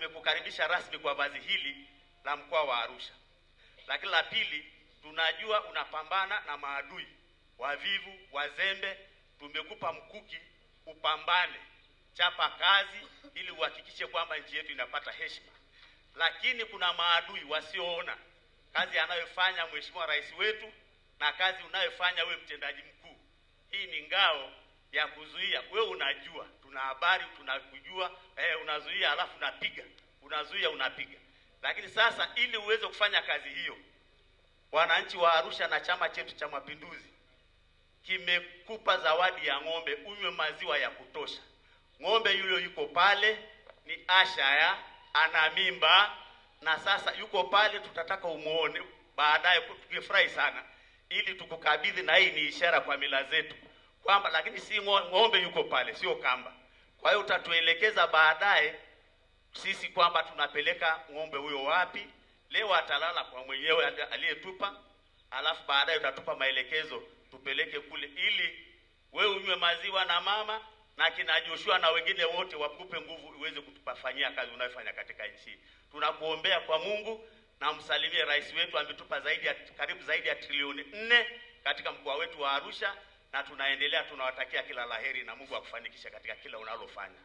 tumekukaribisha rasmi kwa vazi hili la mkoa wa Arusha. Lakini la pili, tunajua unapambana na maadui wavivu, wazembe. Tumekupa mkuki, upambane, chapa kazi ili uhakikishe kwamba nchi yetu inapata heshima. Lakini kuna maadui wasioona kazi anayofanya Mheshimiwa Rais wetu na kazi unayofanya wewe mtendaji mkuu. Hii ni ngao ya kuzuia. Wewe unajua, tuna habari, tunakujua, unazuia alafu unapiga. Unazuia, unapiga. Lakini sasa ili uweze kufanya kazi hiyo, wananchi wa Arusha na chama chetu cha Mapinduzi kimekupa zawadi ya ng'ombe, unywe maziwa ya kutosha. Ng'ombe yule yuko pale ni Ashaya, ana mimba, na sasa yuko pale, tutataka umuone baadaye. Tukifurahi sana ili tukukabidhi, na hii ni ishara kwa mila zetu kwamba, lakini si ng'ombe yuko pale, sio kamba. Kwa hiyo utatuelekeza baadaye sisi kwamba tunapeleka ng'ombe huyo wapi. Leo atalala kwa mwenyewe aliyetupa, alafu baadaye utatupa maelekezo tupeleke kule, ili wewe unywe maziwa na mama na kina Joshua na wengine wote wakupe nguvu uweze kutupafanyia kazi unayofanya katika nchi. Tunakuombea kwa Mungu, na msalimie rais wetu, ametupa karibu zaidi ya trilioni 4 katika mkoa wetu wa Arusha, na tunaendelea, tunawatakia kila laheri na Mungu akufanikisha katika kila unalofanya.